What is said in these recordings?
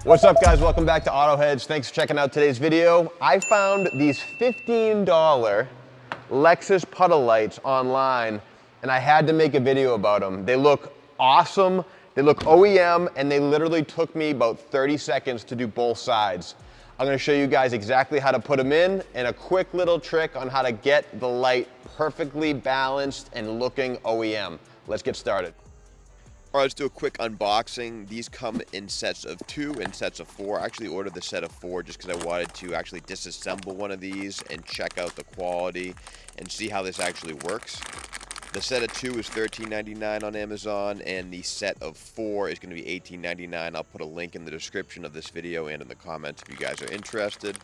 What's up, guys? Welcome back to AutoHeads. Thanks for checking out today's video. I found these $15 LEXUS puddle lights online, and I had to make a video about them. They look awesome, they look OEM, and they literally took me about 30 seconds to do both sides. I'm gonna show you guys exactly how to put them in and a quick little trick on how to get the light perfectly balanced and looking OEM. Let's get started. All right, let's do a quick unboxing. These come in sets of 2 and sets of 4. I actually ordered the set of 4 just because I wanted to actually disassemble one of these and check out the quality and see how this actually works. The set of 2 is $13.99 on Amazon, and the set of 4 is going to be $18.99. I'll put a link in the description of this video and in the comments if you guys are interested.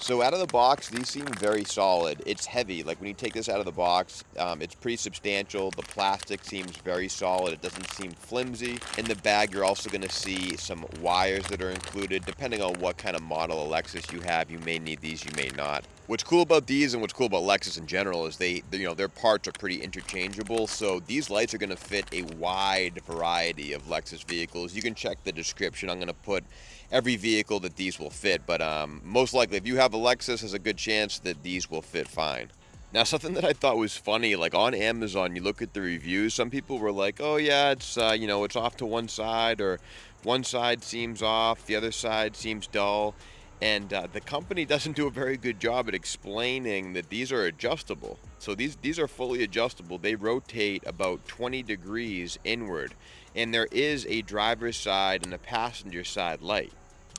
So out of the box, these seem very solid. It's heavy. Like when you take this out of the box, it's pretty substantial. The plastic seems very solid. It doesn't seem flimsy. In the bag, you're also going to see some wires that are included. Depending on what kind of model of LEXUS you have, you may need these, you may not. What's cool about these and what's cool about LEXUS in general is their parts are pretty interchangeable. So these lights are going to fit a wide variety of LEXUS vehicles. You can check the description. I'm going to put every vehicle that these will fit, but most likely if you have a Lexus, there's a good chance that these will fit fine. Now, something that I thought was funny, like on Amazon, you look at the reviews, some people were like, oh yeah, it's it's off to one side, or one side seems off, the other side seems dull, and the company doesn't do a very good job at explaining that these are adjustable. So these are fully adjustable. They rotate about 20 degrees inward, and there is a driver's side and a passenger side light.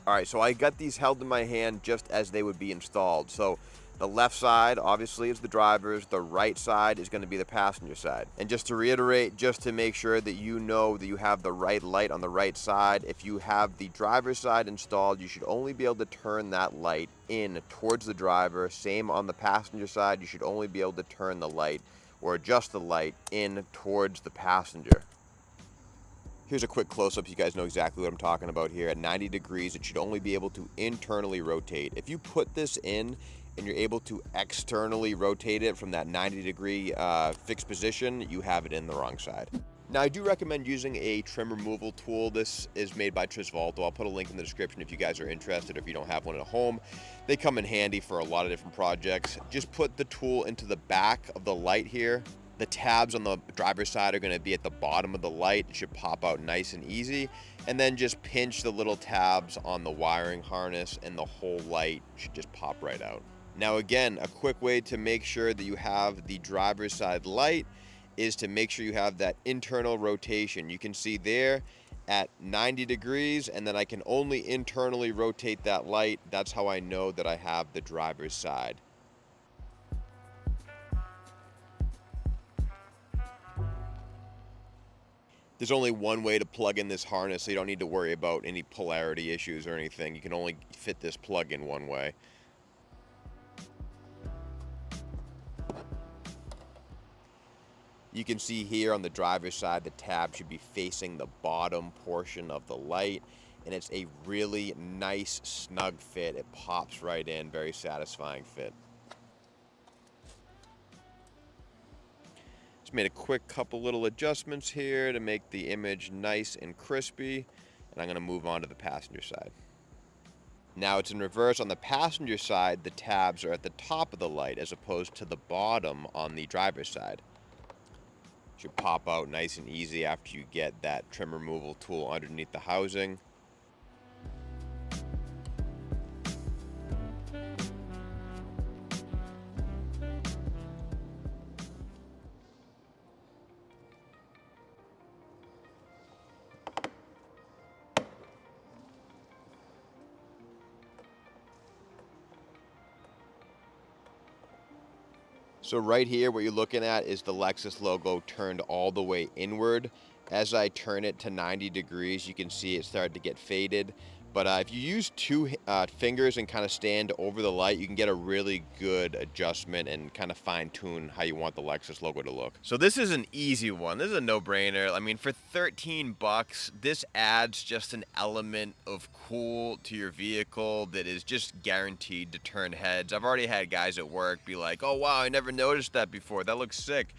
All right, so I got these held in my hand just as they would be installed. So the left side, obviously, is the driver's. The right side is going to be the passenger side. And just to reiterate, just to make sure that you know that you have the right light on the right side, if you have the driver's side installed, you should only be able to turn that light in towards the driver. Same on the passenger side, you should only be able to turn the light or adjust the light in towards the passenger. Here's a quick close-up so you guys know exactly what I'm talking about here. At 90 degrees, it should only be able to internally rotate. If you put this in and you're able to externally rotate it from that 90-degree fixed position, you have it in the wrong side. Now, I do recommend using a trim removal tool. This is made by Trisvolto. I'll put a link in the description if you guys are interested, or if you don't have one at home. They come in handy for a lot of different projects. Just put the tool into the back of the light here. The tabs on the driver's side are going to be at the bottom of the light. It should pop out nice and easy. And then just pinch the little tabs on the wiring harness and the whole light should just pop right out. Now again, a quick way to make sure that you have the driver's side light is to make sure you have that internal rotation. You can see there at 90 degrees, and then I can only internally rotate that light. That's how I know that I have the driver's side. There's only one way to plug in this harness, so you don't need to worry about any polarity issues or anything. You can only fit this plug in one way. You can see here on the driver's side, the tab should be facing the bottom portion of the light, and it's a really nice, snug fit. It pops right in, very satisfying fit. Made a quick couple little adjustments here to make the image nice and crispy, and I'm going to move on to the passenger side. Now it's in reverse. On the passenger side, the tabs are at the top of the light as opposed to the bottom on the driver's side. Should pop out nice and easy after you get that trim removal tool underneath the housing. So right here, what you're looking at is the LEXUS logo turned all the way inward. As I turn it to 90 degrees, you can see it started to get faded. But if you use two fingers and kind of stand over the light, you can get a really good adjustment and kind of fine tune how you want the LEXUS logo to look. So this is an easy one. This is a no-brainer. I mean, for 13 bucks, this adds just an element of cool to your vehicle that is just guaranteed to turn heads. I've already had guys at work be like, oh wow, I never noticed that before. That looks sick.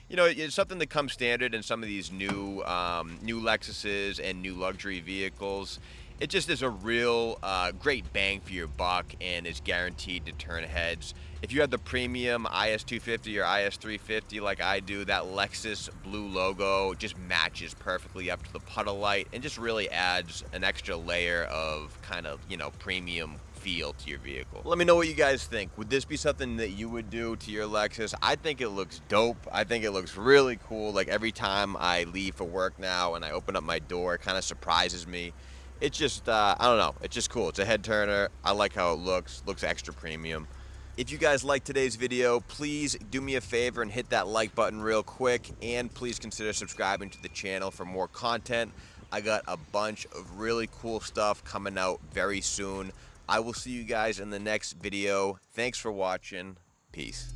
You know, it's something that comes standard in some of these new Lexuses and new luxury vehicles. It just is a real great bang for your buck and is guaranteed to turn heads. If you have the premium IS250 or IS350 like I do, that Lexus blue logo just matches perfectly up to the puddle light and just really adds an extra layer of kind of, you know, premium feel to your vehicle. Let me know what you guys think. Would this be something that you would do to your Lexus? I think it looks dope. I think it looks really cool. Like every time I leave for work now and I open up my door, it kind of surprises me. It's just, I don't know, it's just cool. It's a head turner. I like how it looks extra premium. If you guys like today's video, please do me a favor and hit that like button real quick, and please consider subscribing to the channel for more content. I got a bunch of really cool stuff coming out very soon. I will see you guys in the next video. Thanks for watching. Peace.